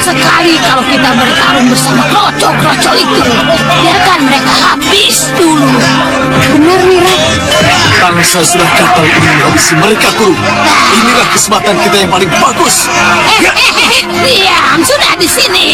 sekali kalau kita bertarung bersama kroco-kroco itu. Biarkan mereka habis dulu. Benar, Mira. Bangsa sudah kapal ini habisi mereka, Guru. Inilah kesempatan kita yang paling bagus. Diam, sudah di sini.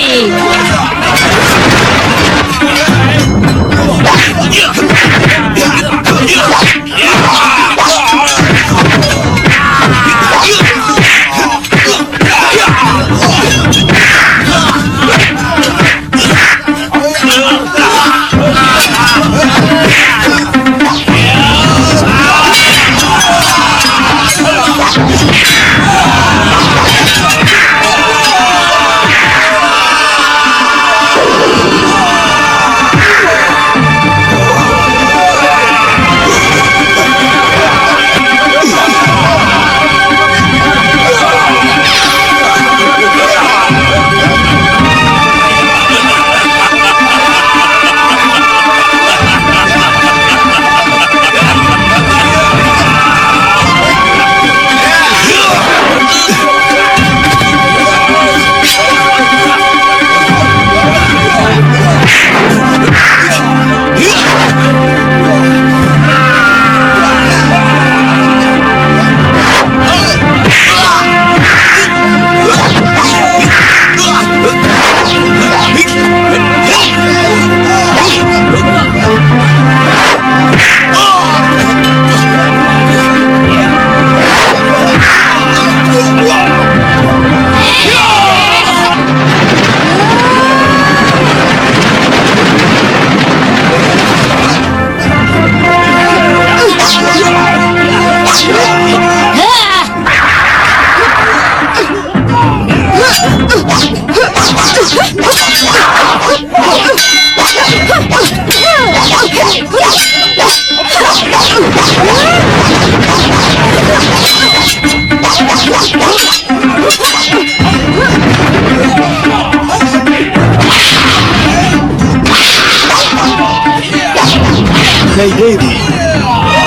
Nyai Dewi.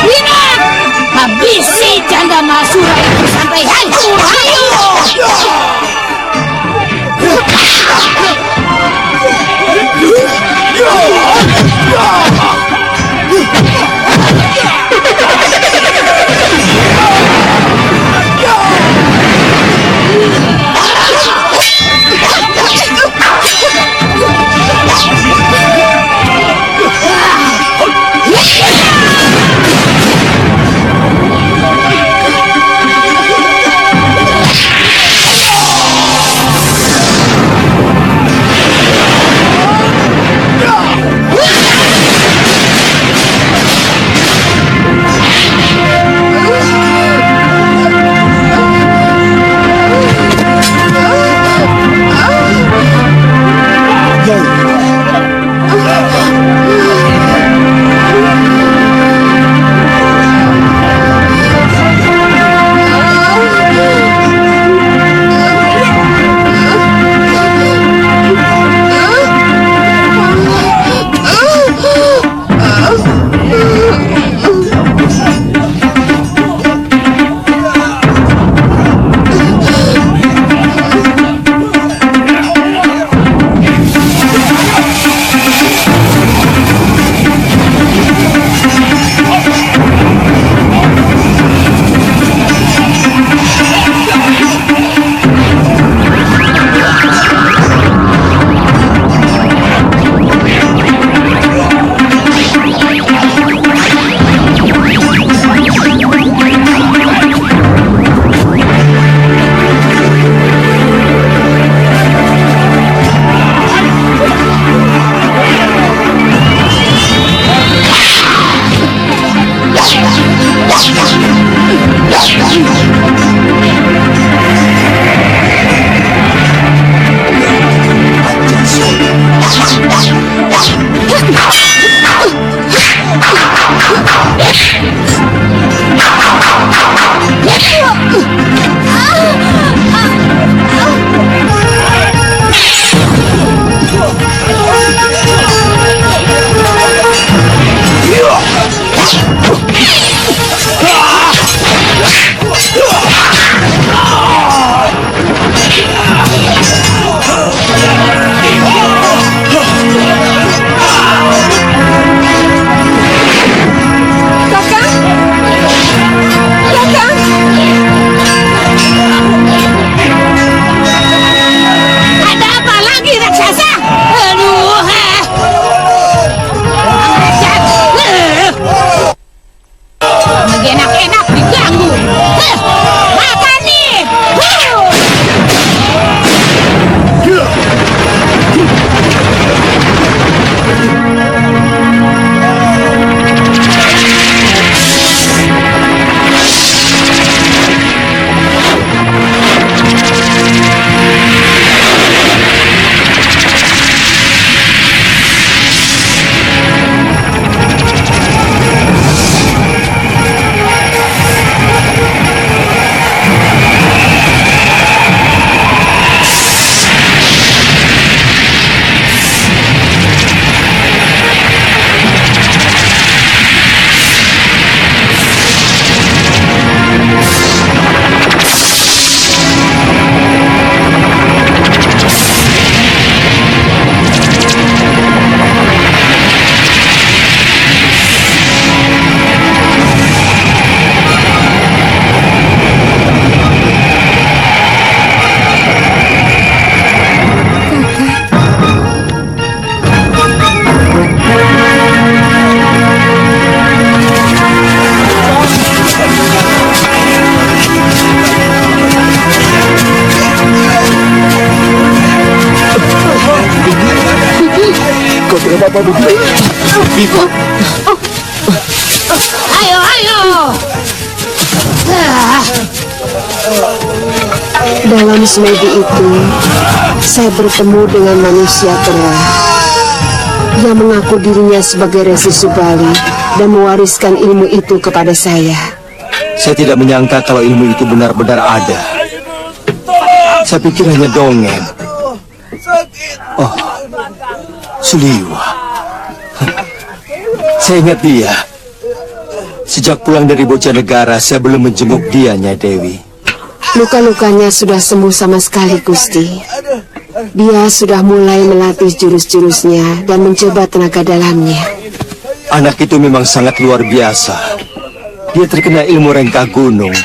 Lihat, habisi janda Masura itu sampai hancur. Ayo. Yeah! apa begitu? Bibi. Ayo, ayo. Ah, Dalam semedi itu, saya bertemu dengan manusia tua yang mengaku dirinya sebagai Resi Subali dan mewariskan ilmu itu kepada saya. Saya tidak menyangka kalau ilmu itu benar-benar ada. Saya pikir hanya dongeng. Oh, Suliwa. Saya ingat dia. Sejak pulang dari Bojanegara, saya belum menjenguk dia, Nyai Dewi. Luka-lukanya sudah sembuh sama sekali, Gusti. Dia sudah mulai melatih jurus-jurusnya dan mencoba tenaga dalamnya. Anak itu memang sangat luar biasa. Dia terkena ilmu rengkah gunung,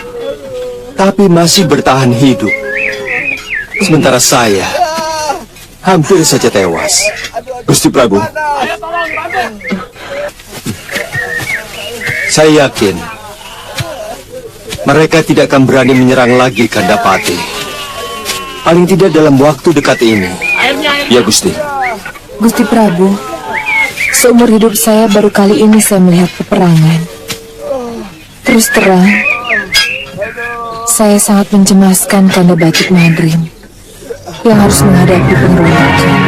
tapi masih bertahan hidup. Sementara saya hampir saja tewas. Gusti Prabu, saya yakin mereka tidak akan berani menyerang lagi Kandapati. Paling tidak dalam waktu dekat ini. Ya, Gusti. Gusti Prabu, seumur hidup saya baru kali ini saya melihat peperangan. Terus terang, saya sangat mencemaskan Kanda Batik Madrim yang harus menghadapi pengeroyokan.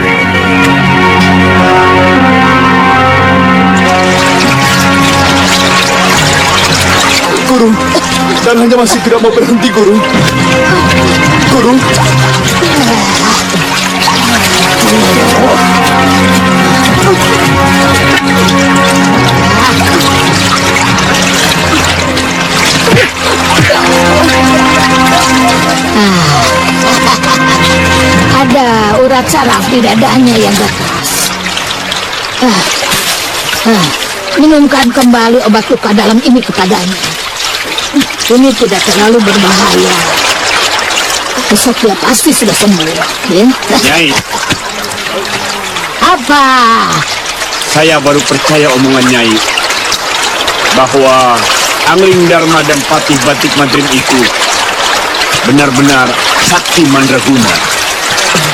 Guru, dan hanya masih tidak mau berhenti, Guru. Guru. ada urat saraf di dadanya yang keras. Minumkan kembali obat luka dalam ini kepadanya. Ini tidak terlalu berbahaya. Besok dia pasti sudah sembuh. Ya? Nyai, Apa? saya baru percaya omongan Nyai bahwa Angling Dharma dan Patih Batik Madrim itu benar-benar sakti mandraguna.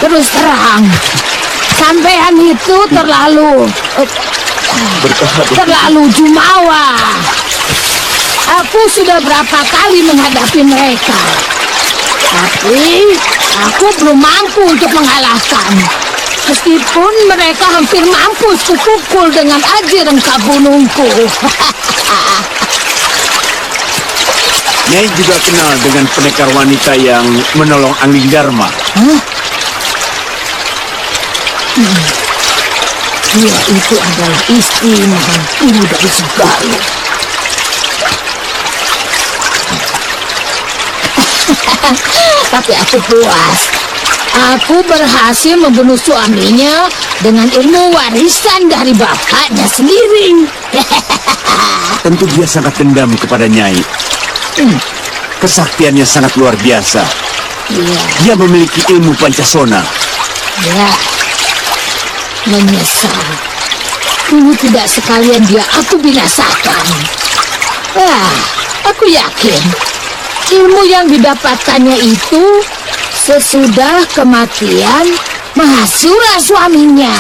Terus terang, sampean itu terlalu jumawa. Aku sudah berapa kali menghadapi mereka, tapi aku belum mampu untuk mengalahkan. Meskipun mereka hampir mampus kupukul dengan aji rengkah gunungku. Nyai juga kenal dengan pendekar wanita yang menolong Angling Dharma. Dia itu adalah istri menantu dari Segalu. Tapi aku puas. Aku berhasil membunuh suaminya dengan ilmu warisan dari bapaknya sendiri. Tentu dia sangat dendam kepada Nyai. Kesaktiannya sangat luar biasa. Iya, Dia memiliki ilmu Pancasona. ya. Menyesal. Dulu tidak sekalian dia aku binasakan. Aku yakin ilmu yang didapatkannya itu sesudah kematian Mahasura suaminya.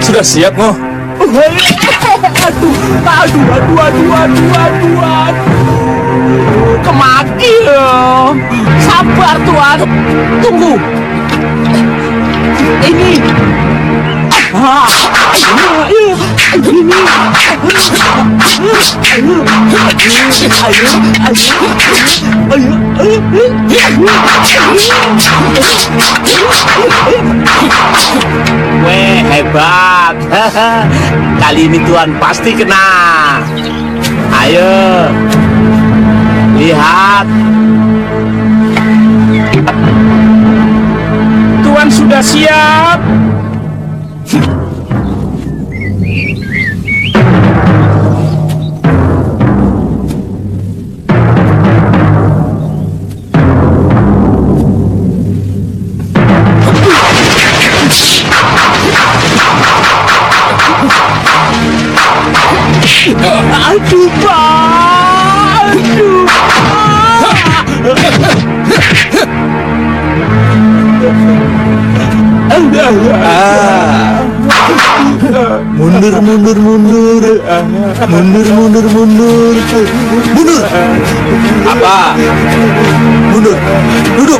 Sudah siap, Ngo? Aduh. Kemaki loh. Sabar Tuan. Tunggu. Ini. Weh, hebat. Kali ini Tuan pasti kena. Ayo. Lihat. Tuan sudah siap. Aduh, Pak. Aduh. Mundur, mundur, mundur. Mundur, mundur, mundur. Mundur. Apa? Mundur. Duduk.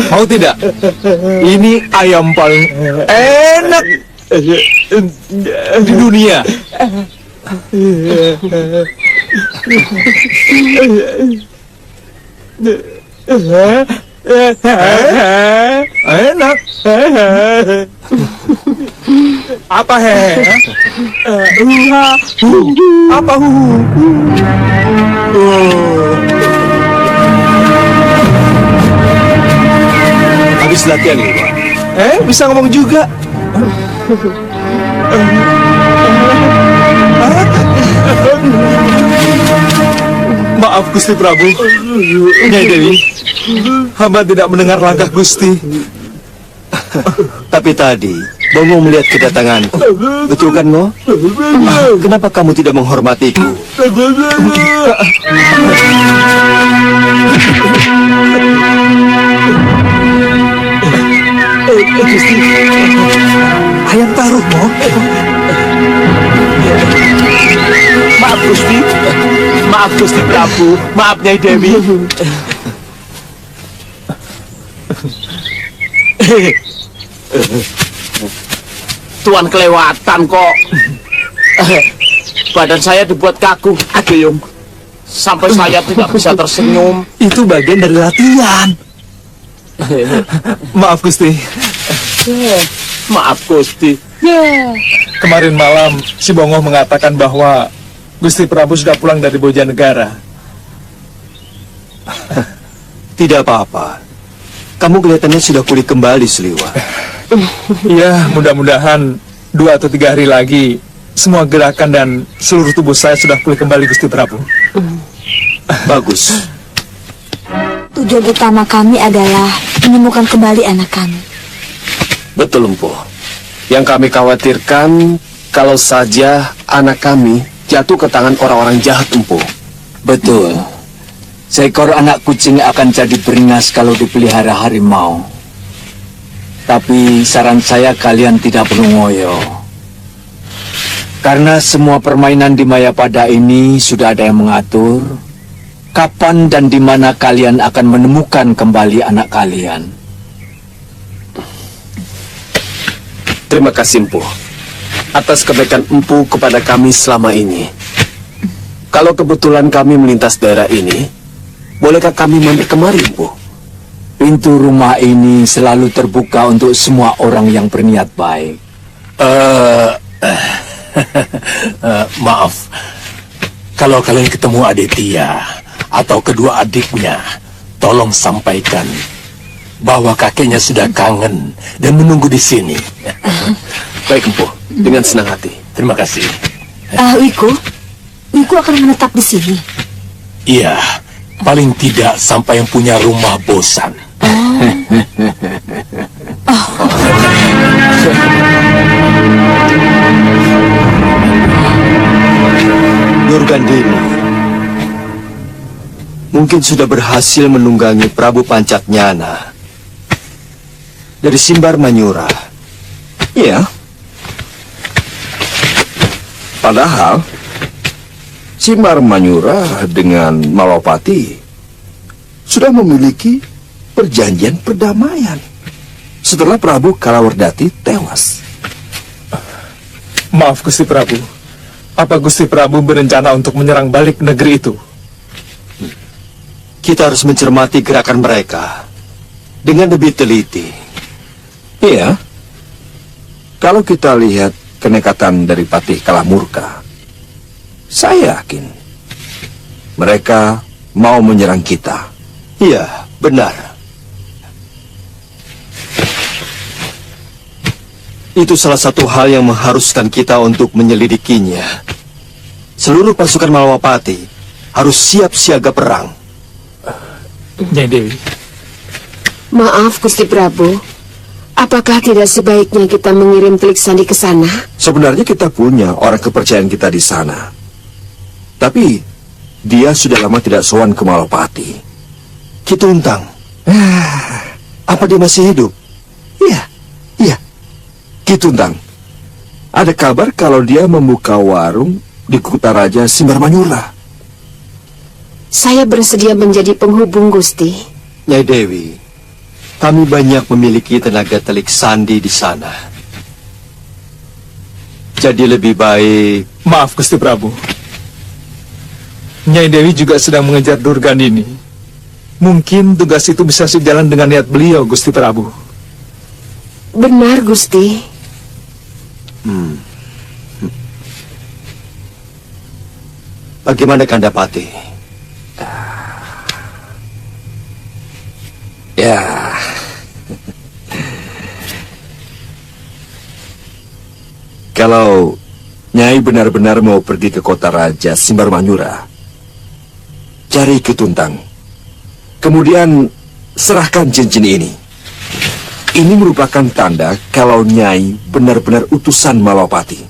Mau tidak? Ini ayam paling enak di dunia. Enak. Apa apa habis latihan Liwa. Bisa ngomong juga. Maaf Gusti Prabu. Nyai Dewi, hamba tidak mendengar langkah Gusti. Tapi tadi Bongo melihat kedatanganku. Betul kan, Ngo? Kenapa kamu tidak menghormatiku? Gusti, ayam taruh, Mo. Maaf Gusti. Maaf Gusti Prabu. Maaf Nyai Dewi. Tuan kelewatan kok. Badan saya dibuat kaku, Ageyong. Sampai saya tidak bisa tersenyum. Itu bagian dari latihan. Maaf Gusti. Maaf Gusti. Kemarin malam si Bongo mengatakan bahwa Gusti Prabu sudah pulang dari Bojanegara. Tidak apa-apa. Kamu kelihatannya sudah pulih kembali, Sliwa. Ya, mudah-mudahan 2 atau 3 hari lagi semua gerakan dan seluruh tubuh saya sudah pulih kembali, Gusti Prabu. Bagus. Tujuan utama kami adalah menemukan kembali anak kami. Betul, Empu. Yang kami khawatirkan kalau saja anak kami jatuh ke tangan orang-orang jahat, Empu. Betul. Seekor anak kucing akan jadi beringas kalau dipelihara harimau. Tapi saran saya kalian tidak perlu ngoyo. Karena semua permainan di Mayapada ini sudah ada yang mengatur kapan dan di mana kalian akan menemukan kembali anak kalian. Terima kasih, Empu, atas kebaikan Empu kepada kami selama ini. Kalau kebetulan kami melintas daerah ini, bolehkah kami mampir kemari, Empu? Pintu rumah ini selalu terbuka untuk semua orang yang berniat baik. Maaf, kalau kalian ketemu Aditya atau kedua adiknya, tolong sampaikan bahwa kakeknya sudah kangen dan menunggu di sini. Baik, Empu, dengan senang hati. Terima kasih. Wiku akan menetap di sini. Iya, paling tidak sampai yang punya rumah bosan. Durgandini mungkin sudah berhasil menunggangi Prabu Pancatnyana dari Simbar Manyura. Iya. Padahal Simbar Manyura dengan Malapati sudah memiliki perjanjian perdamaian setelah Prabu Kalawardhati tewas. Maaf, Gusti Prabu. Apa Gusti Prabu berencana untuk menyerang balik negeri itu? Kita harus mencermati gerakan mereka dengan lebih teliti. Iya. Kalau kita lihat kenekatan dari Patih Kalamurka, saya yakin mereka mau menyerang kita. Iya, benar. Itu salah satu hal yang mengharuskan kita untuk menyelidikinya. Seluruh pasukan Malawapati harus siap siaga perang. Nyai Dewi. Maaf, Gusti Prabu. Apakah tidak sebaiknya kita mengirim Telik Sandi ke sana? Sebenarnya kita punya orang kepercayaan kita di sana. Tapi dia sudah lama tidak sowan ke Malapati. Ki Tuntang. Apa dia masih hidup? Iya. Ki Tuntang, ada kabar kalau dia membuka warung di Kutaraja Simbarmanyura. Saya bersedia menjadi penghubung, Gusti. Nyai Dewi, kami banyak memiliki tenaga telik sandi di sana. Jadi lebih baik... Maaf Gusti Prabu. Nyai Dewi juga sedang mengejar Durgandini. Mungkin tugas itu bisa sejalan dengan niat beliau, Gusti Prabu. Benar, Gusti. Bagaimana Kandapati? Ya. Kalau Nyai benar-benar mau pergi ke kota Raja Simbarmanyura, cari Ki Tuntang. Kemudian serahkan cincin ini. Ini merupakan tanda kalau Nyai benar-benar utusan Malawapati.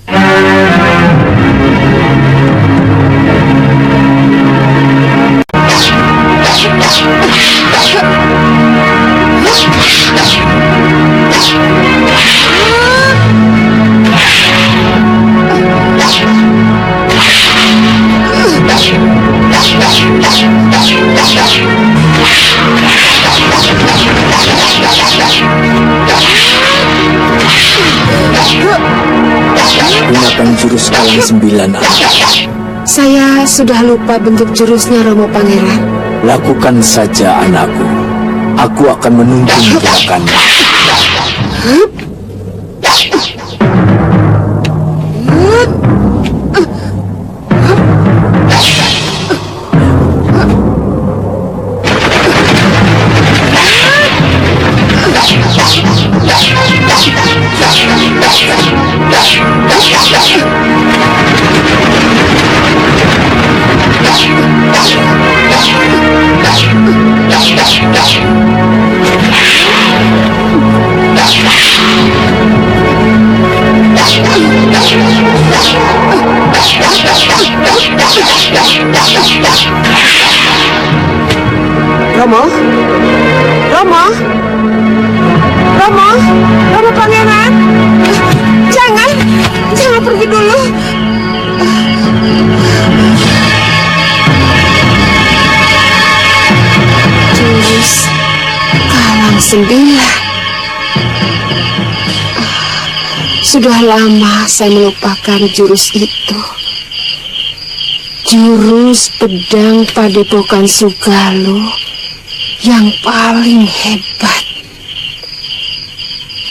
Gunakan jurus Kalang 9 anak. Saya sudah lupa bentuk jurusnya, Romo Pangeran. Lakukan saja anakku. Aku akan menuntun gerakanmu. Romo? Romo? Romo? Romo Pangeran? Jangan pergi dulu. Jurus Kalang 9. Sudah lama saya melupakan jurus itu. Jurus pedang Padepokan Sugaluh yang paling hebat.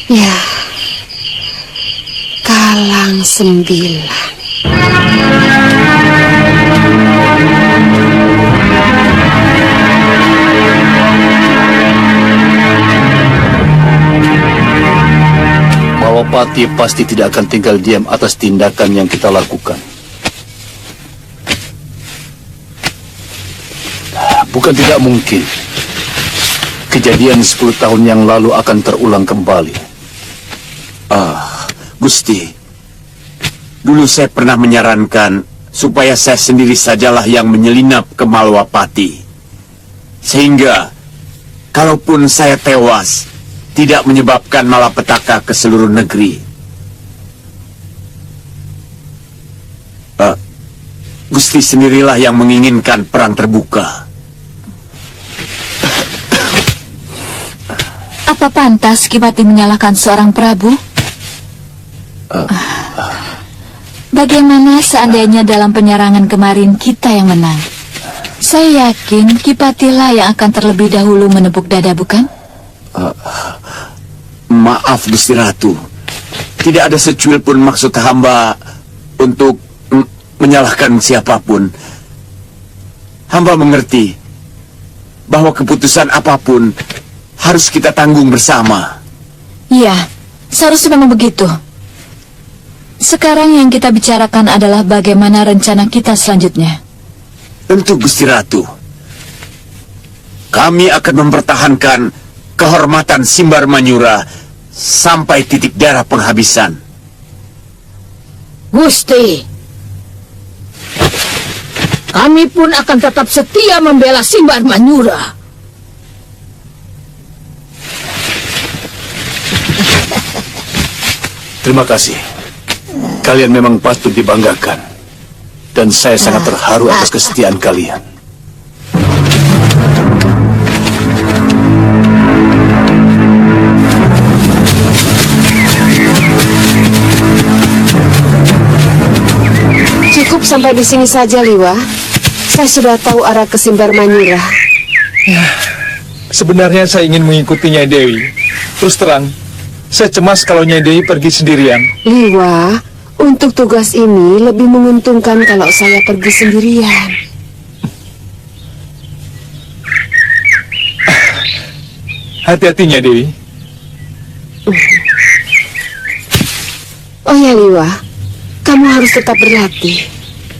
Ya, Kalang 9. Malawapati pasti tidak akan tinggal diam atas tindakan yang kita lakukan. Bukan tidak mungkin kejadian 10 tahun yang lalu akan terulang kembali. Gusti, dulu saya pernah menyarankan supaya saya sendiri sajalah yang menyelinap ke Malawapati. Sehingga, kalaupun saya tewas, tidak menyebabkan malapetaka ke seluruh negeri. Gusti sendirilah yang menginginkan perang terbuka. Apa pantas Ki Pati menyalahkan seorang Prabu? Bagaimana seandainya dalam penyerangan kemarin kita yang menang? Saya yakin Kipatilah yang akan terlebih dahulu menepuk dada, bukan? Maaf Gusti Ratu, tidak ada secuil pun maksud hamba untuk menyalahkan siapapun. Hamba mengerti bahwa keputusan apapun harus kita tanggung bersama. Iya, seharusnya memang begitu. Sekarang yang kita bicarakan adalah bagaimana rencana kita selanjutnya. Tentu Gusti Ratu, kami akan mempertahankan kehormatan Simbar Manyura sampai titik darah penghabisan. Gusti, kami pun akan tetap setia membela Simbar Manyura. Terima kasih. Kalian memang patut dibanggakan. Dan saya sangat terharu atas kesetiaan kalian. Cukup sampai di sini saja, Liwa. Saya sudah tahu arah ke Simbar Manyura. Ya, sebenarnya saya ingin mengikuti Nyai Dewi. Terus terang, saya cemas kalau Nyai Dewi pergi sendirian. Liwa, untuk tugas ini lebih menguntungkan kalau saya pergi sendirian. Hati-hati Nyai Dewi. Oh ya Liwa, kamu harus tetap berlatih.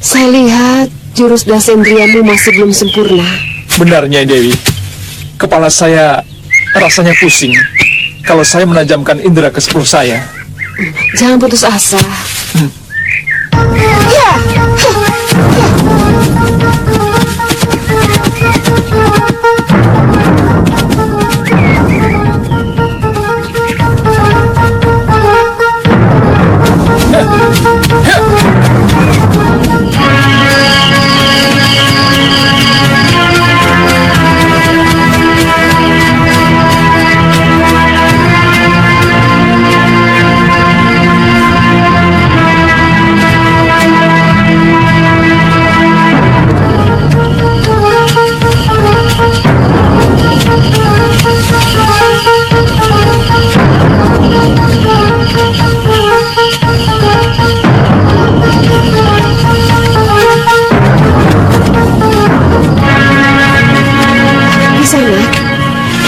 Saya lihat jurus dasendriamu masih belum sempurna. Benar Nyai Dewi. Kepala saya rasanya pusing kalau saya menajamkan indera ke-10 saya. Jangan putus asa. Ya.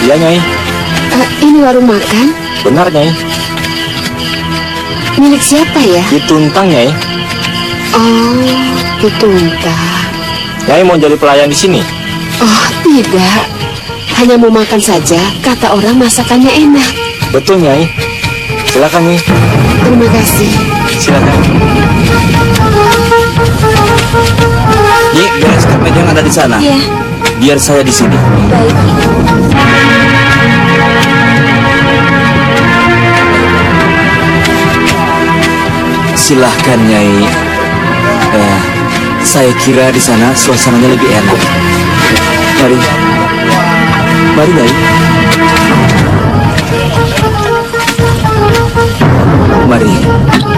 Iya, Nyai. Ini warung makan? Benar, Nyai. Milik siapa ya? Dituntang, Nyai. Oh, Dituntang. Nyai mau jadi pelayan di sini? Oh, tidak. Hanya mau makan saja. Kata orang masakannya enak. Betul, Nyai. Silakan, Nyai. Terima kasih. Silakan. Nyi, bereskan meja yang ada di sana. Iya. Biar saya di sini. Baik. Silahkan, Nyai. Saya kira di sana suasananya lebih enak. Mari. Mari, Nyai. Mari.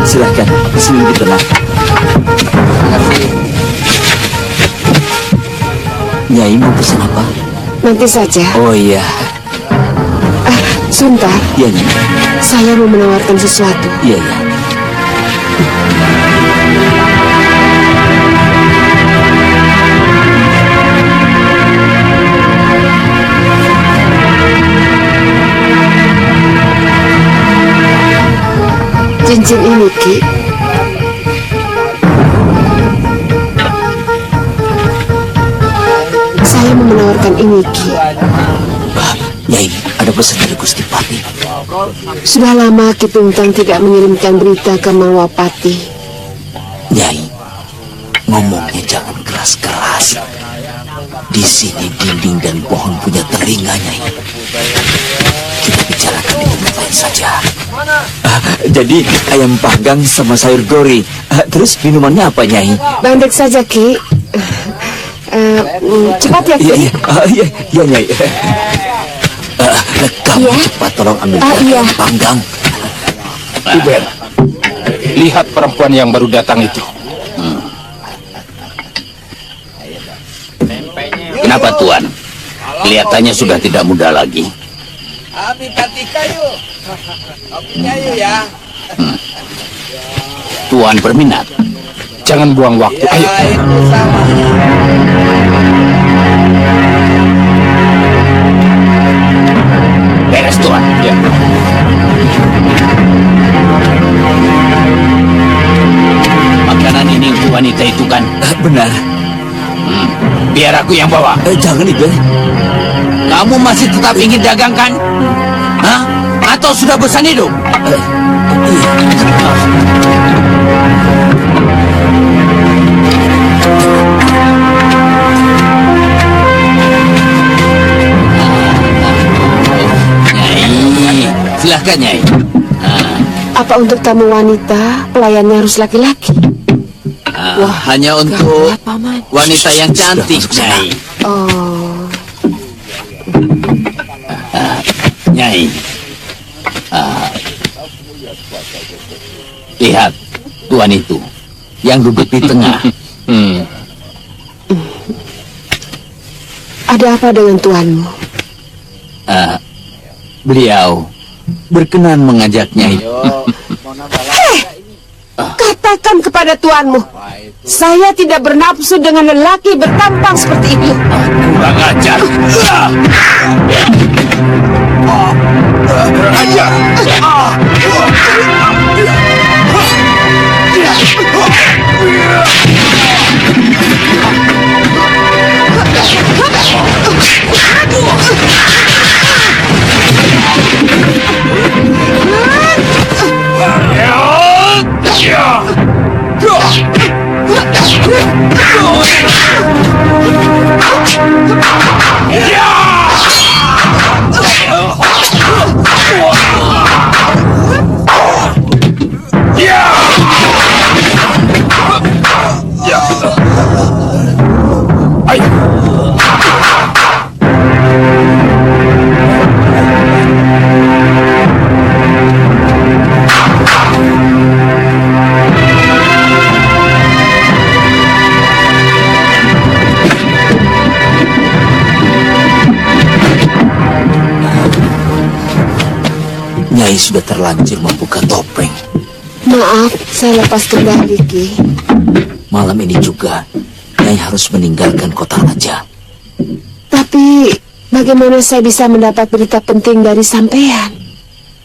Silahkan. Di sini lebih tenang. Nyai mau pesan apa? Nanti saja. Oh iya. Sebentar. Iya, Nyai. Saya mau menawarkan sesuatu. Iya, iya. Cincin ini, Ki. Saya mau menawarkan ini, Ki. Nyai, ada pesan dari Gusti Pati. Sudah lama Ki Tuntang tidak mengirimkan berita ke Malwapati. Nyai, ngomongnya jangan keras-keras. Di sini dinding dan pohon punya telinga, Nyai. Kita bicarakan di tempat lain saja. Jadi ayam panggang sama sayur gori. Terus minumannya apa, Nyai? Bandek saja, Ki. Cepat ya, Ki. Iya, Nyai. Kamu cepat tolong ambil ayam panggang. Iben, Lihat perempuan yang baru datang itu. Kenapa Tuan? Kelihatannya sudah tidak muda lagi. Tuan berminat? Jangan buang waktu. Ayo. Beres Tuan. Ya. Makanan ini untuk wanita itu kan? Benar. Biar aku yang bawa. Jangan, Iben. Kamu masih tetap ingin dagang kan? Hah? Atau sudah bosan hidup? Nyai, silahkan Nyai. Apa untuk tamu wanita, pelayannya harus laki-laki? Hanya untuk wanita yang cantik, Nyai. Oh, Nyai. Lihat, Tuan itu yang duduk di tengah. ada apa dengan tuanmu? Beliau berkenan mengajak Nyai. Katakan kepada tuanmu, saya tidak bernafsu dengan lelaki bertampang seperti itu. Kurang ajar. Kurang ajar. Nyai sudah terlanjur membuka topeng. Maaf, saya lepas kendali, Ki. Malam ini juga, Nyai harus meninggalkan kota raja. Tapi, bagaimana saya bisa mendapat berita penting dari sampean?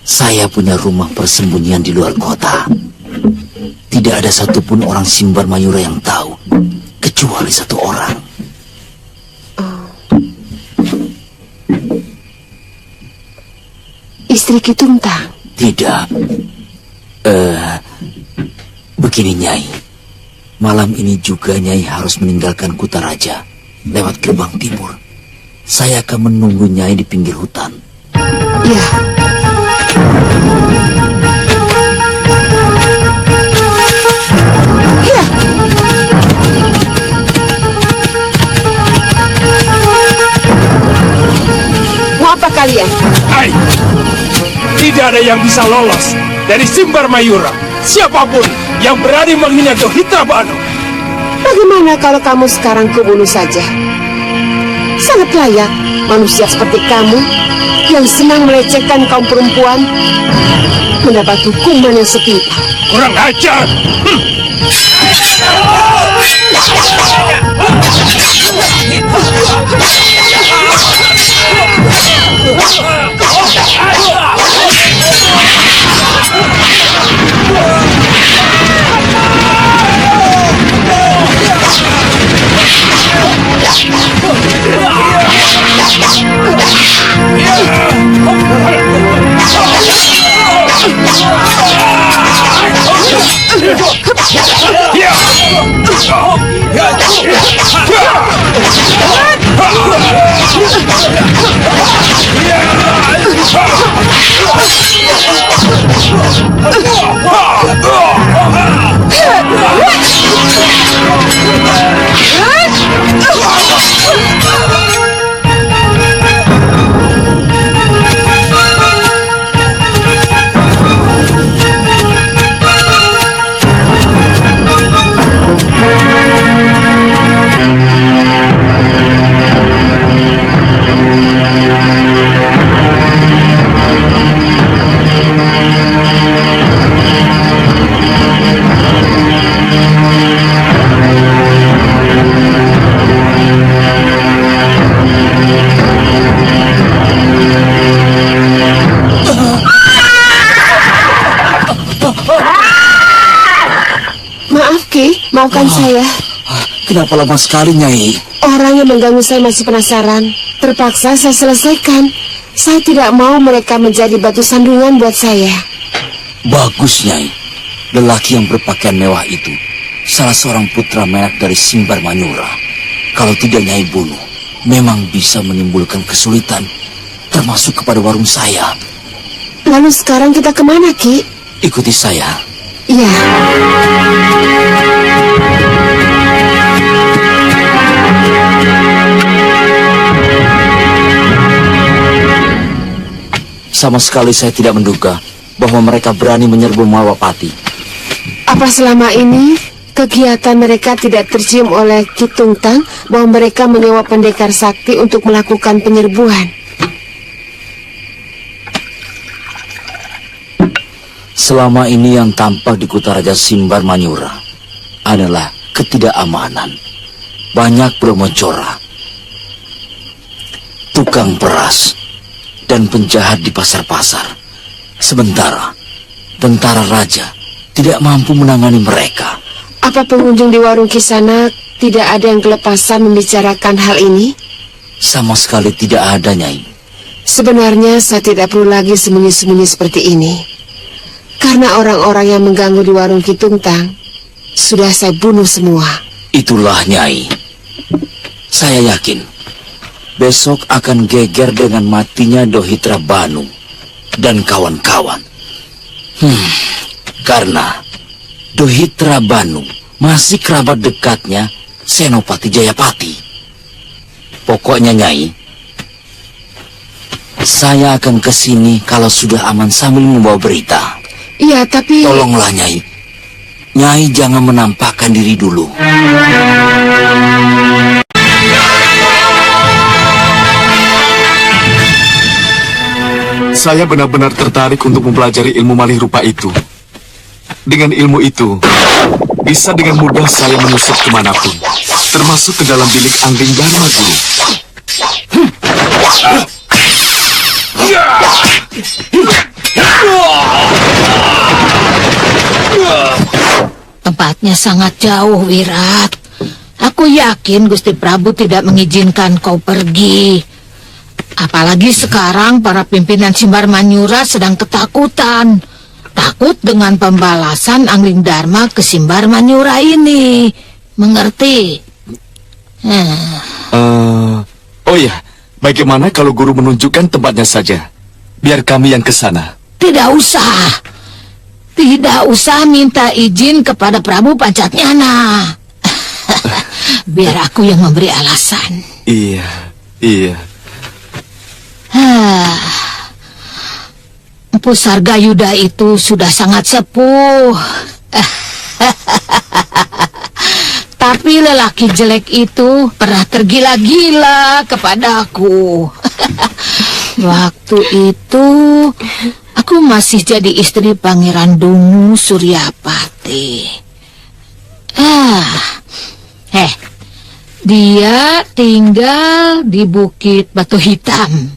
Saya punya rumah persembunyian di luar kota. Tidak ada satupun orang Simbar Mayura yang tahu, kecuali satu orang. Istri Ki Tuntang? Tidak. Begini Nyai. Malam ini juga Nyai harus meninggalkan Kuta Raja lewat gerbang timur. Saya akan menunggu Nyai di pinggir hutan. Ya. Ya. Mau apa kalian? Hai. Tidak ada yang bisa lolos dari Simbar Mayura. Siapapun yang berani menghina Dohitra Banu. Bagaimana kalau kamu sekarang kubunuh saja? Sangat layak manusia seperti kamu yang senang melecehkan kaum perempuan mendapat hukuman yang setimpal. Kurang ajar. Ki, maafkan saya. Kenapa lama sekali, Nyai? Orang yang mengganggu saya masih penasaran. Terpaksa saya selesaikan. Saya tidak mau mereka menjadi batu sandungan buat saya. Bagus, Nyai. Lelaki yang berpakaian mewah itu salah seorang putra menak dari Simbar Manyura. Kalau tidak Nyai bunuh, memang bisa menimbulkan kesulitan, termasuk kepada warung saya. Lalu sekarang kita kemana, Ki? Ikuti saya. Iya. Sama sekali saya tidak menduga bahwa mereka berani menyerbu Malwapati. Apa selama ini kegiatan mereka tidak tercium oleh Ki Tungtang bahwa mereka menyewa pendekar sakti untuk melakukan penyerbuan? Selama ini yang tampak di Kota Raja Simbar Manyura adalah ketidakamanan. Banyak bromocora, tukang peras, dan penjahat di pasar-pasar. Sementara tentara raja tidak mampu menangani mereka. Apa pengunjung di warung Kisanak tidak ada yang kelepasan membicarakan hal ini? Sama sekali tidak ada, Nyai. Sebenarnya saya tidak perlu lagi sembunyi-sembunyi seperti ini. Karena orang-orang yang mengganggu di warung Ki Tungtang sudah saya bunuh semua. Itulah, Nyai. Saya yakin besok akan geger dengan matinya Dohitra Banu dan kawan-kawan. Karena Dohitra Banu masih kerabat dekatnya Senopati Jayapati. Pokoknya, Nyai, saya akan ke sini kalau sudah aman sambil membawa berita. Iya, tapi... Tolonglah, Nyai. Nyai jangan menampakkan diri dulu. Saya benar-benar tertarik untuk mempelajari ilmu malih rupa itu. Dengan ilmu itu, bisa dengan mudah saya menyusup kemanapun, termasuk ke dalam bilik Angging Dharma, Guru. Tempatnya sangat jauh, Wirat. Aku yakin Gusti Prabu tidak mengizinkan kau pergi. Apalagi sekarang para pimpinan Simbar Manyura sedang ketakutan. Takut dengan pembalasan Angging Dharma ke Simbar Manyura ini. Mengerti? Oh ya, bagaimana kalau Guru menunjukkan tempatnya saja? Biar kami yang ke sana. Tidak usah. Tidak usah minta izin kepada Prabu Pancatnyana. Biar aku yang memberi alasan. Iya. Empu Sargayuda itu sudah sangat sepuh. Tapi lelaki jelek itu pernah tergila-gila kepadaku. Waktu itu aku masih jadi istri Pangeran Dungu Suryapati. Dia tinggal di Bukit Batu Hitam,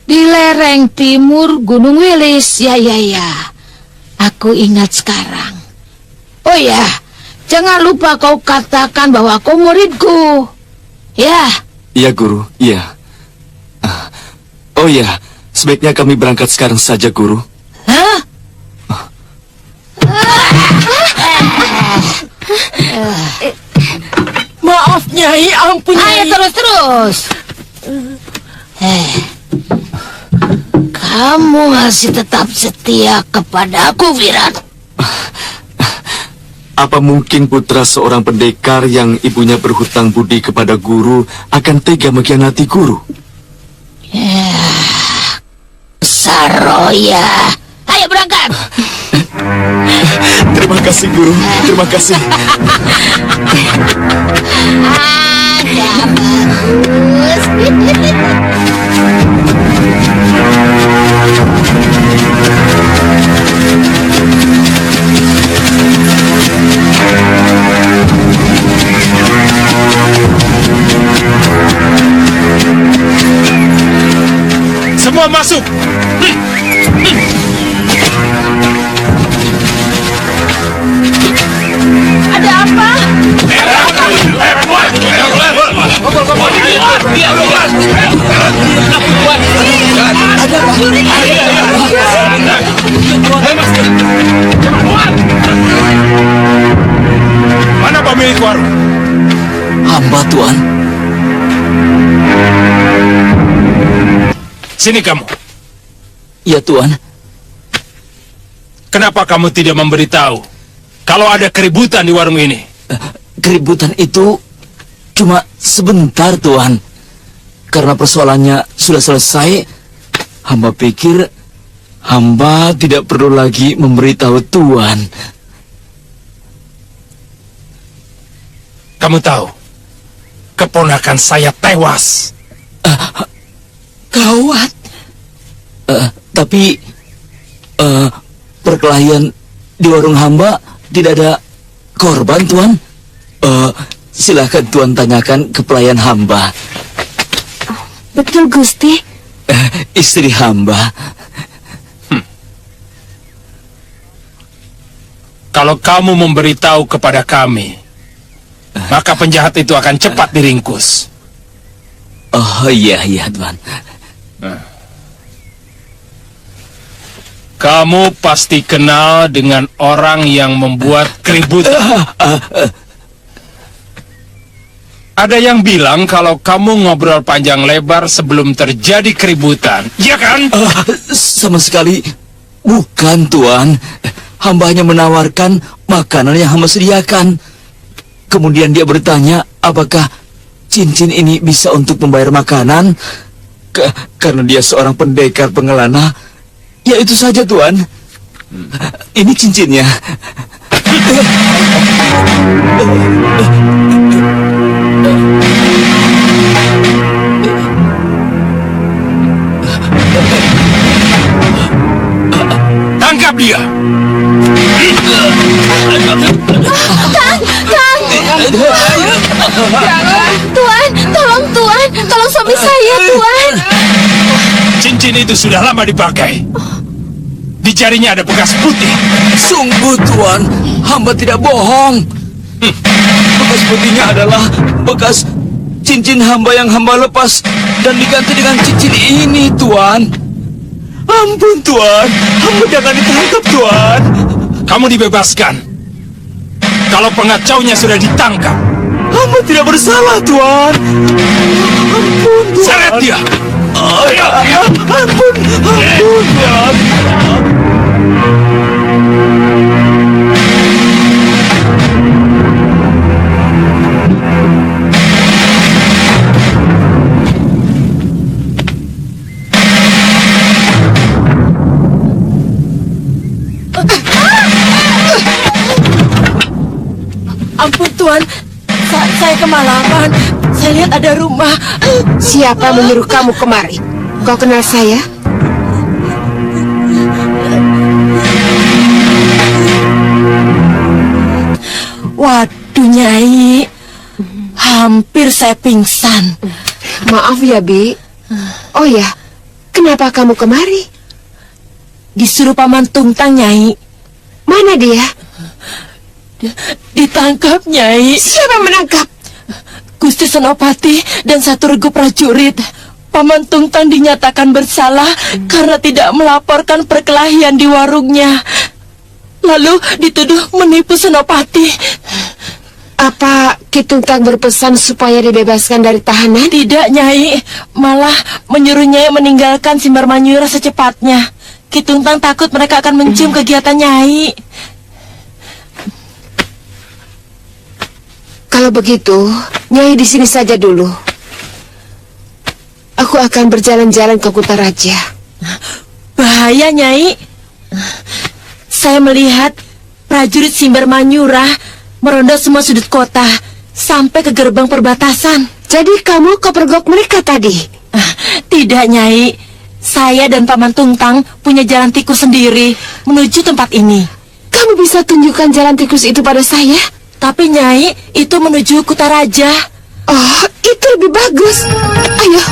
di lereng timur Gunung Wilis. Ya. Aku ingat sekarang. Oh ya, jangan lupa kau katakan bahwa kau muridku. Ya. Iya, Guru. Iya. Oh ya, sebaiknya kami berangkat sekarang saja, Guru. Hah? Maaf, Nyai, ampun, Nyai. Ayo terus. Kamu masih tetap setia kepadaku, Wirat. Apa mungkin putra seorang pendekar yang ibunya berhutang budi kepada Guru akan tega mengkhianati Guru? Saroya. Ayo berangkat. Terima kasih, Guru. Terima kasih. Ada bagus. Semua masuk. Sini kamu. Ya Tuan. Kenapa kamu tidak memberitahu kalau ada keributan di warung ini? Keributan itu cuma sebentar, Tuan. Karena persoalannya sudah selesai, hamba pikir hamba tidak perlu lagi memberitahu Tuan. Kamu tahu, keponakan saya tewas. Gawat. Tapi perkelahian di warung hamba tidak ada korban, Tuan. Silahkan Tuan tanyakan ke pelayan hamba. Betul, Gusti. Istri hamba. Kalau kamu memberitahu kepada kami, maka penjahat itu akan cepat diringkus. Oh iya, Tuan. Kamu pasti kenal dengan orang yang membuat keributan. Ada yang bilang kalau kamu ngobrol panjang lebar sebelum terjadi keributan, iya kan? Sama sekali bukan, Tuan. Hamba hanya menawarkan makanan yang hamba sediakan. Kemudian dia bertanya apakah cincin ini bisa untuk membayar makanan. Karena dia seorang pendekar pengelana. Ya itu saja, Tuan. Ini cincinnya. Tangkap dia. Tuan, tolong suami saya, Tuan. Cincin itu sudah lama dipakai. Di jarinya ada bekas putih. Sungguh, Tuan, hamba tidak bohong. Bekas putihnya adalah bekas cincin hamba yang hamba lepas dan diganti dengan cincin ini, Tuan. Ampun, Tuan, hamba jangan ditangkap, Tuan. Kamu dibebaskan. Kalau pengacaunya sudah ditangkap. Hamba tidak bersalah, Tuan. Ampun, Tuan. Seret dia. Ampun, Tuan. Ampun, Tuan. Saya kemalaman. Saya lihat ada rumah. Siapa menyuruh kamu kemari? Kau kenal saya? Waduh, Nyai. Hampir saya pingsan. Maaf ya, Bi. Oh ya, kenapa kamu kemari? Disuruh Paman Tungtang, Nyai. Mana dia? Ditangkap, Nyai. Siapa menangkap? Gusti Senopati dan satu regu prajurit. Paman Tungtang dinyatakan bersalah karena tidak melaporkan perkelahian di warungnya. Lalu dituduh menipu Senopati. Apa Ki Tungtang berpesan supaya dibebaskan dari tahanan? Tidak, Nyai. Malah menyuruh Nyai meninggalkan Simbar Manyura secepatnya. Ki Tungtang takut mereka akan mencium kegiatan Nyai. Kalau begitu, Nyai di sini saja dulu. Aku akan berjalan-jalan ke Kutaraja. Bahaya, Nyai. Saya melihat prajurit Simbar Manyura meronda semua sudut kota sampai ke gerbang perbatasan. Jadi kamu kepergok mereka tadi? Tidak, Nyai. Saya dan Paman Tungtang punya jalan tikus sendiri menuju tempat ini. Kamu bisa tunjukkan jalan tikus itu pada saya? Tapi, Nyai, itu menuju Kutaraja. Oh, itu lebih bagus. Ayo.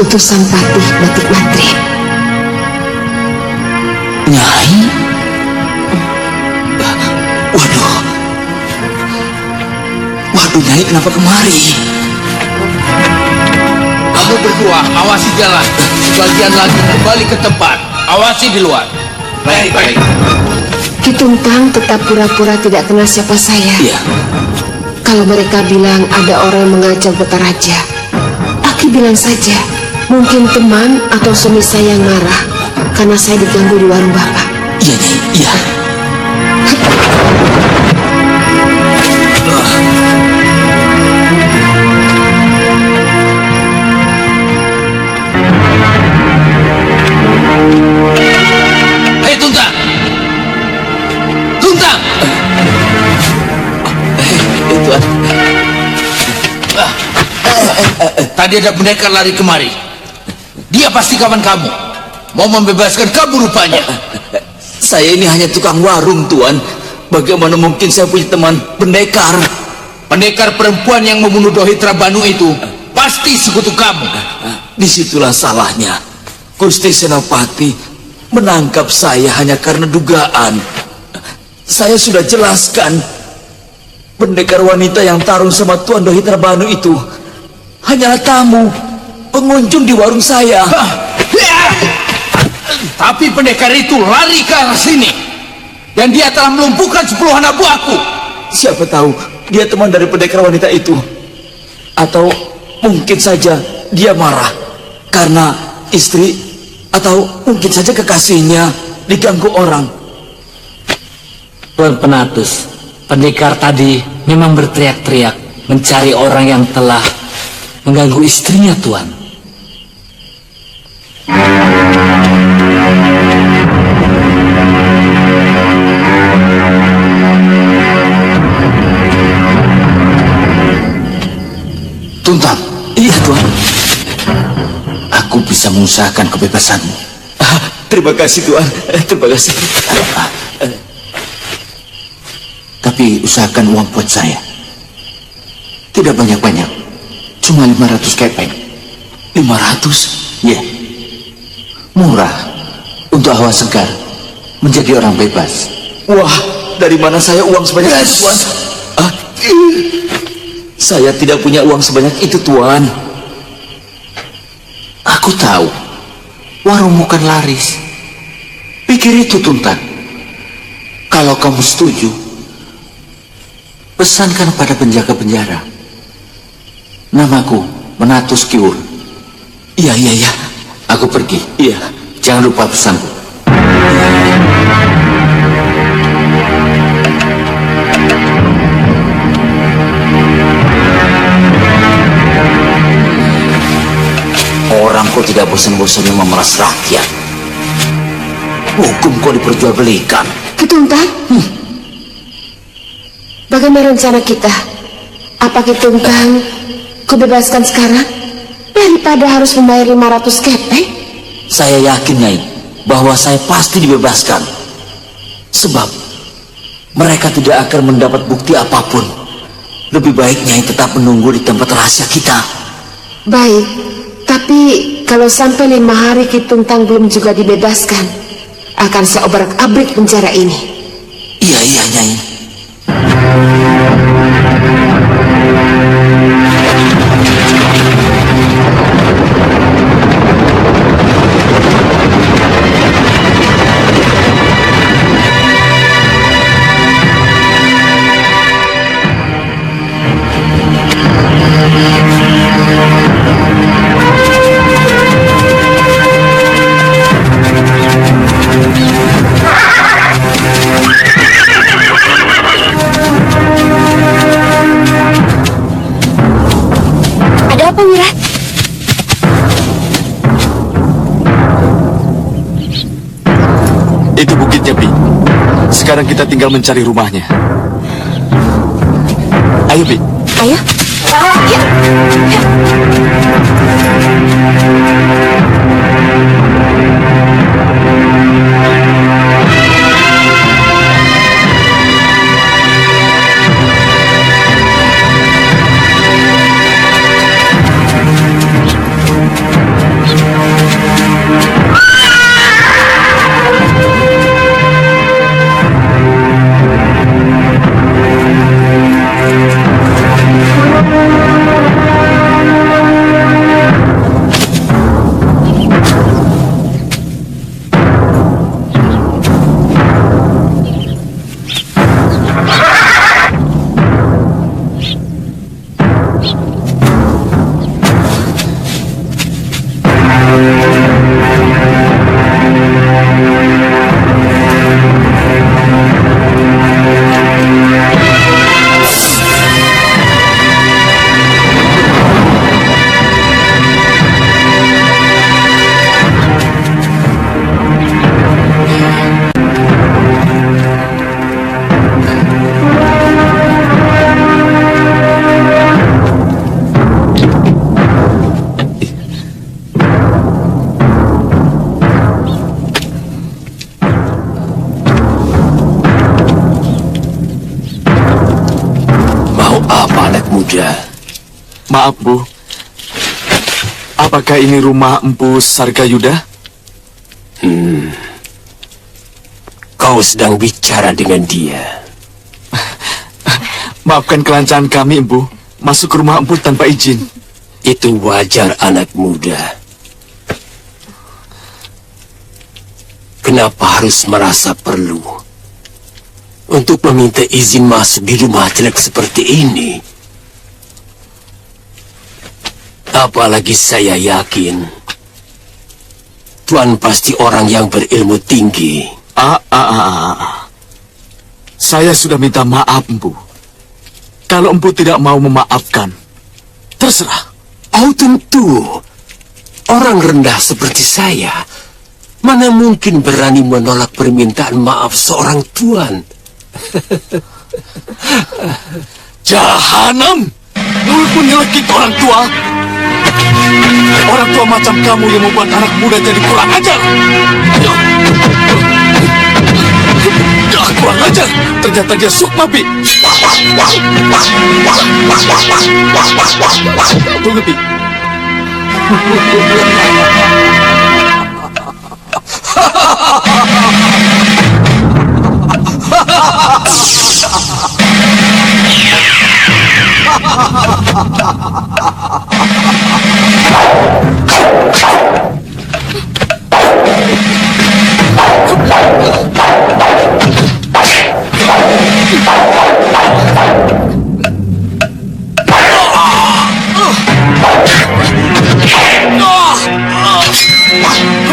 Utusan Patih Datuk Mantri. Nyai? Waduh Nyai, kenapa kemari? Kamu berdua awasi jalan. Sebagian lagi kembali ke tempat. Awasi di luar. Baik. Ki Tuntang tetap pura-pura tidak kenal siapa saya. Iya. Kalau mereka bilang ada orang yang mengajak Kotaraja, Aki bilang saja mungkin teman atau suami saya yang marah karena saya diganggu di warung Bapak. Iya, Nyai, iya. Hei Tuntang! Tuntang! Tuan. Tadi ada pendekar lari kemari. Dia pasti kawan kamu. Mau membebaskan kamu rupanya. Saya ini hanya tukang warung, Tuan. Bagaimana mungkin saya punya teman pendekar? Pendekar perempuan yang membunuh Dohitra Banu itu pasti sekutu kamu. Disitulah salahnya. Gusti Senopati menangkap saya hanya karena dugaan. Saya sudah jelaskan. Pendekar wanita yang tarung sama Tuan Dohitra Banu itu hanyalah tamu, pengunjung di warung saya. Tapi pendekar itu lari ke arah sini. Dan dia telah melumpuhkan 10 anak buahku. Siapa tahu dia teman dari pendekar wanita itu. Atau mungkin saja dia marah karena istri atau mungkin saja kekasihnya diganggu orang. Tuan Penatus, pendekar tadi memang berteriak-teriak mencari orang yang telah mengganggu istrinya, Tuan. Tuntang. Iya, Tuan. Aku bisa mengusahakan kebebasanmu. Terima kasih, Tuan. Terima kasih. Tapi usahakan uang buat saya. Tidak banyak-banyak. Cuma 500 kepeng. 500? Ya. Murah. Untuk hawa segar. Menjadi orang bebas. Wah, dari mana saya uang sebanyak itu, Tuan? Saya tidak punya uang sebanyak itu, Tuan. Aku tahu. Warungmu kan laris. Pikir itu, Tuntang. Kalau kamu setuju, pesankan pada penjaga penjara. Namaku Menatus Kiwur. Iya. Aku pergi. Iya. Jangan lupa pesanku. Orang kok tidak bosan-bosannya memeras rakyat. Hukum kok diperjualbelikan. Ki Tuntang? Bagaimana rencana kita? Apa Ki Tuntang kau bebaskan sekarang daripada harus membayar 500 kepeng? Saya yakin, Nyai, bahwa saya pasti dibebaskan. Sebab mereka tidak akan mendapat bukti apapun. Lebih baik Nyai tetap menunggu di tempat rahasia kita. Baik, tapi kalau sampai 5 hari Ki Tuntang belum juga dibebaskan, akan saya obrak-abrik penjara ini. Iya, Nyai. Itu bukitnya, Bi. Sekarang kita tinggal mencari rumahnya. Ayo, Bi. Ayo. Maaf, Bu. Apakah ini rumah Empu Sargayuda? Kau sedang bicara dengan dia. Maafkan kelancaran kami, Empu. Masuk ke rumah Empu tanpa izin. Itu wajar, anak muda. Kenapa harus merasa perlu untuk meminta izin masuk di rumah jelek seperti ini? Apalagi saya yakin Tuan pasti orang yang berilmu tinggi. Saya sudah minta maaf, Empu. Kalau Empu tidak mau memaafkan, terserah. Oh, tentu. Orang rendah seperti saya mana mungkin berani menolak permintaan maaf seorang tuan. Jahanam! Mulutmu nyelekit orang tua. Orang tua macam kamu yang membuat anak muda jadi kurang ajar. Kurang ajar. Ternyata dia sukma, Bi. Tunggu, Bi.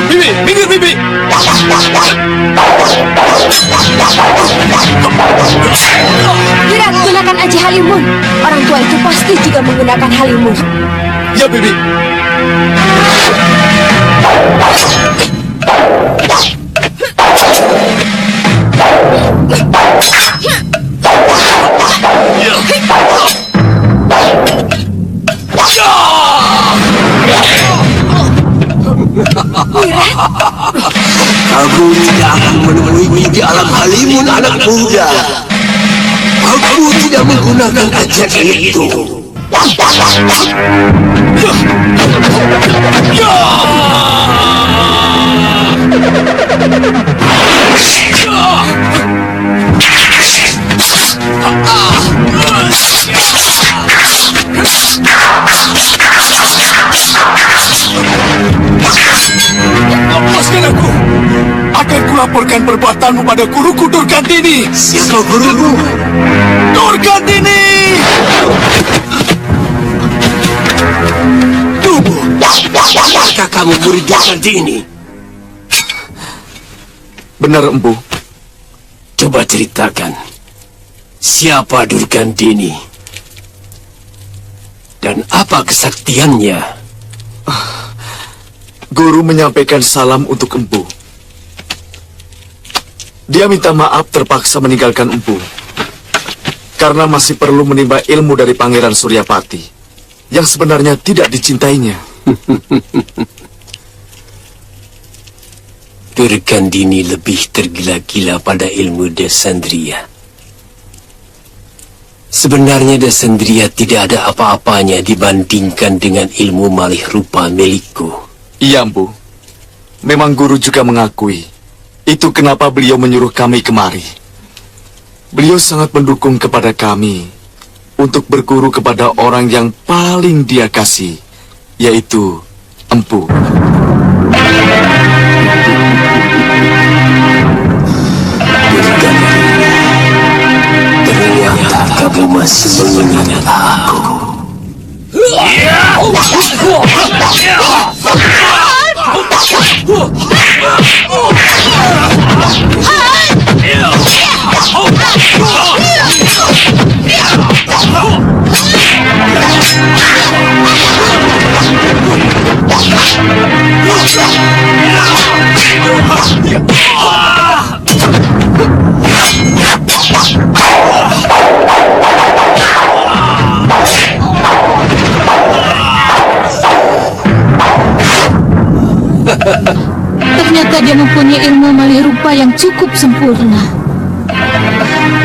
Bibi, minggir, Bibi. Wirat, gunakan aji Halimun. Orang tua itu pasti juga menggunakan Halimun. Ya, Bibi. Kamu tidak akan menemui di alam Halimun, anak muda. Aku tidak menggunakan ajian itu. Lepaskan aku. Akan kulaporkan perbuatanmu pada guruku Durgandini. Siapa gurumu? Durgandini! Tunggu. Apakah kamu murid Durgandini? Benar, Empu. Coba ceritakan. Siapa Durgandini? Dan apa kesaktiannya? Guru menyampaikan salam untuk Empu. Dia minta maaf terpaksa meninggalkan Empu karena masih perlu menimba ilmu dari Pangeran Suryapati yang sebenarnya tidak dicintainya. Durgandini lebih tergila-gila pada ilmu Desandria. Sebenarnya Desandria tidak ada apa-apanya dibandingkan dengan ilmu malih rupa milikku. Iya, Empu. Memang guru juga mengakui. Itu kenapa beliau menyuruh kami kemari. Beliau sangat mendukung kepada kami untuk berguru kepada orang yang paling dia kasih, yaitu Empu. Ternyata kamu masih mengingat aku. Ternyata dia mempunyai ilmu malih rupa yang cukup sempurna.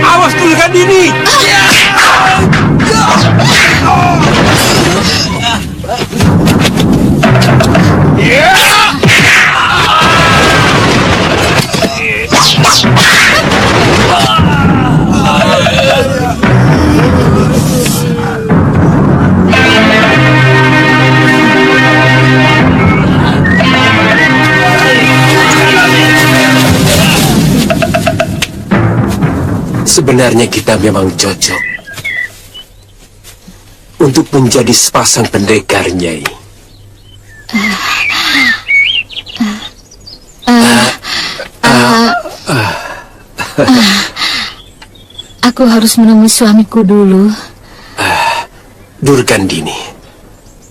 Awas Durgandini! Sebenarnya kita memang cocok untuk menjadi sepasang pendekar, Nyai. Aku harus menemui suamiku dulu. Durgandini,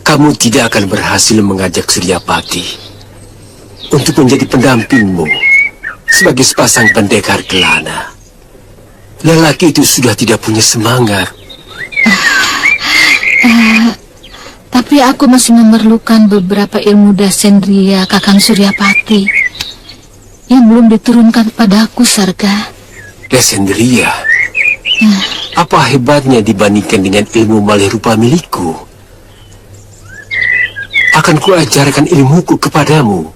kamu tidak akan berhasil mengajak Suryapati untuk menjadi pendampingmu sebagai sepasang pendekar kelana. Lelaki itu sudah tidak punya semangat. Tapi aku masih memerlukan beberapa ilmu Desandria Kakang Suryapati yang belum diturunkan padaku, Sarga. Desandria? Apa hebatnya dibandingkan dengan ilmu malih rupa milikku? Akan kuajarkan ilmuku kepadamu.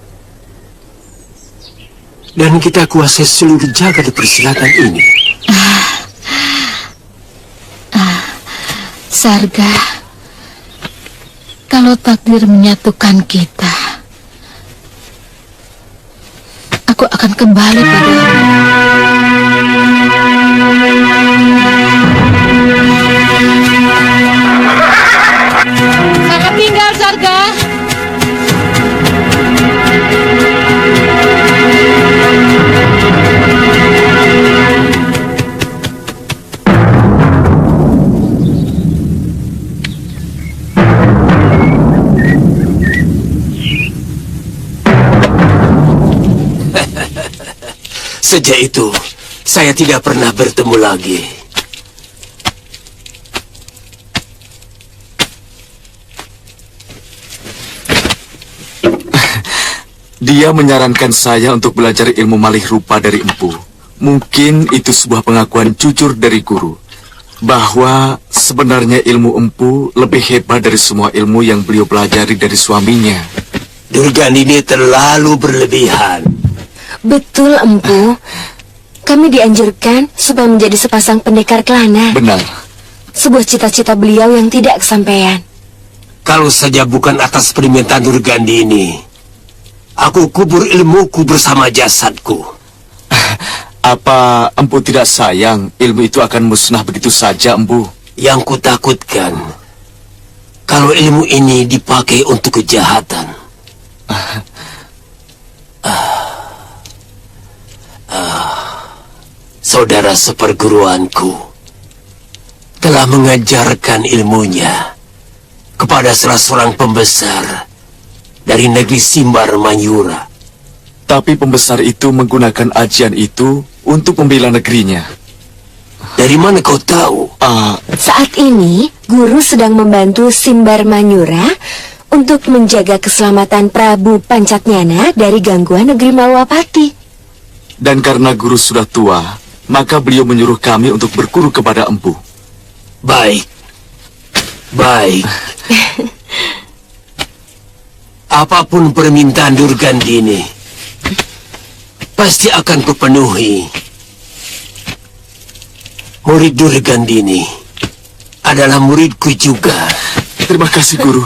Dan kita kuasai seluruh jagat persilatan ini. Sarga, kalau takdir menyatukan kita, aku akan kembali padamu. Selamat tinggal, Sarga. Sejak itu, saya tidak pernah bertemu lagi. Dia menyarankan saya untuk belajar ilmu malih rupa dari Empu. Mungkin itu sebuah pengakuan jujur dari guru, bahwa sebenarnya ilmu Empu lebih hebat dari semua ilmu yang beliau pelajari dari suaminya. Durgandini terlalu berlebihan. Betul, Empu. Kami dianjurkan supaya menjadi sepasang pendekar kelana. Benar. Sebuah cita-cita beliau yang tidak kesampaian. Kalau saja bukan atas permintaan Durgandini, aku kubur ilmuku bersama jasadku. Apa Empu tidak sayang ilmu itu akan musnah begitu saja, Empu? Yang kutakutkan, kalau ilmu ini dipakai untuk kejahatan. Saudara seperguruanku telah mengajarkan ilmunya kepada salah seorang pembesar dari negeri Simbar Manyura. Tapi pembesar itu menggunakan ajian itu untuk membela negerinya. Dari mana kau tahu? Saat ini, guru sedang membantu Simbar Manyura untuk menjaga keselamatan Prabu Pancatnyana dari gangguan negeri Malwapati. Dan karena guru sudah tua, maka beliau menyuruh kami untuk berguru kepada Empu. Baik. Apapun permintaan Durgandini, pasti akan kupenuhi. Murid Durgandini adalah muridku juga. Terima kasih, Guru.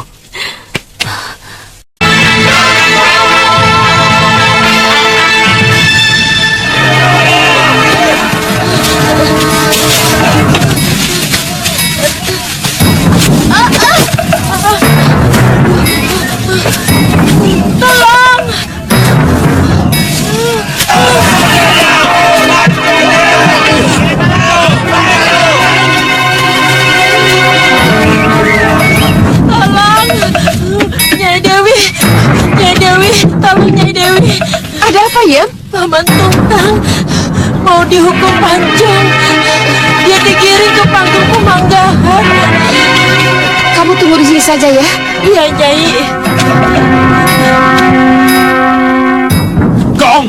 Tolong Nyai Dewi. Ada apa ya? Paman Tungtang mau dihukum panjang. Dia digiring ke panggung pemanggahan. Kamu tunggu di sini saja ya. Iya Nyai. Gong!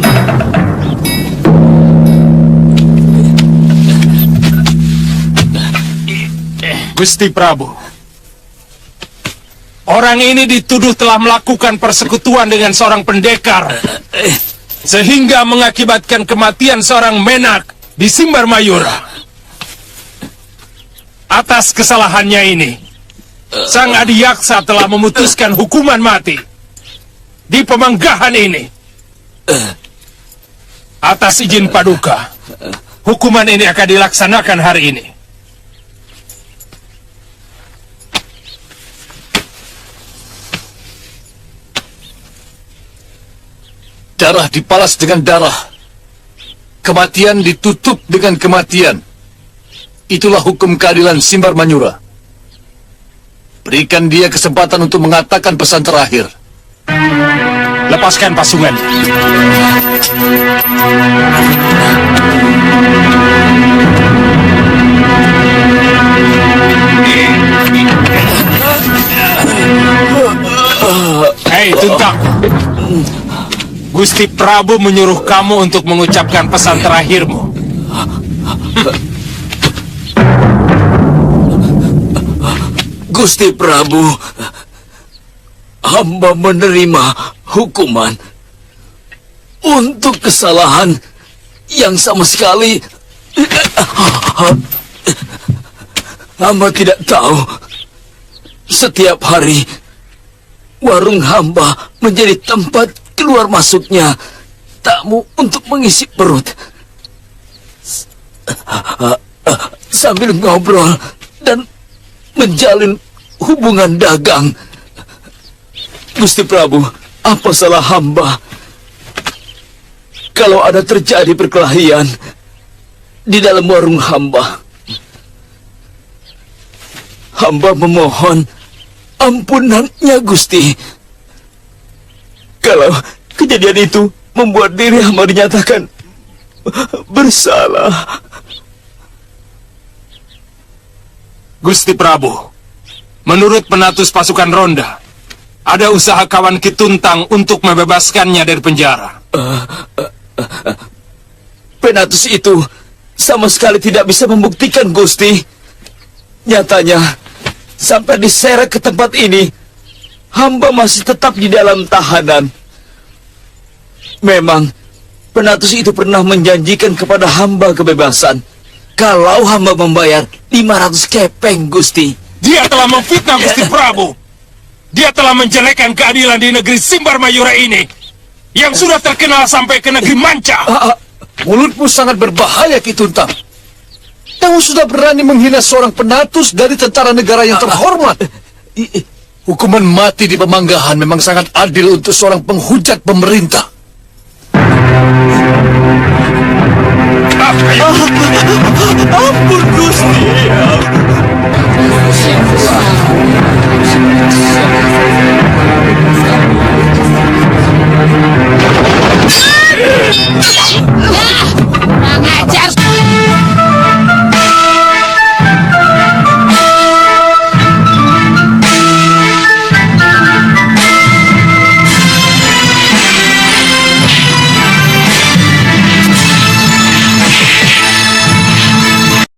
Gusti Prabu, orang ini dituduh telah melakukan persekutuan dengan seorang pendekar sehingga mengakibatkan kematian seorang menak di Simbar Mayura. Atas kesalahannya ini, Sang Adiyaksa telah memutuskan hukuman mati di pemanggahan ini. Atas izin Paduka, hukuman ini akan dilaksanakan hari ini. Darah dibalas dengan darah. Kematian ditutup dengan kematian. Itulah hukum keadilan Simbar Manyura. Berikan dia kesempatan untuk mengatakan pesan terakhir. Lepaskan pasungan. Hei, Tuntang. Gusti Prabu menyuruh kamu untuk mengucapkan pesan terakhirmu. Gusti Prabu, hamba menerima hukuman untuk kesalahan yang sama sekali hamba tidak tahu. Setiap hari warung hamba menjadi tempat keluar masuknya tamu untuk mengisi perut. Sambil ngobrol dan menjalin hubungan dagang. Gusti Prabu, apa salah hamba kalau ada terjadi perkelahian di dalam warung hamba? Hamba memohon ampunannya, Gusti. Kalau kejadian itu membuat diri hamba dinyatakan bersalah. Gusti Prabu, menurut penatus pasukan ronda, ada usaha kawan Kituntang untuk membebaskannya dari penjara. Penatus itu sama sekali tidak bisa membuktikan, Gusti. Nyatanya, sampai diseret ke tempat ini, hamba masih tetap di dalam tahanan. Memang, penatus itu pernah menjanjikan kepada hamba kebebasan kalau hamba membayar 500 kepeng, Gusti. Dia telah memfitnah Gusti Prabu. Dia telah menjelekkan keadilan di negeri Simbar Mayura ini, yang sudah terkenal sampai ke negeri Manca. Mulutmu sangat berbahaya, Kituntang. Kamu sudah berani menghina seorang penatus dari tentara negara yang terhormat. Hukuman mati di pemanggahan memang sangat adil untuk seorang penghujat pemerintah. Ampun, Gusti.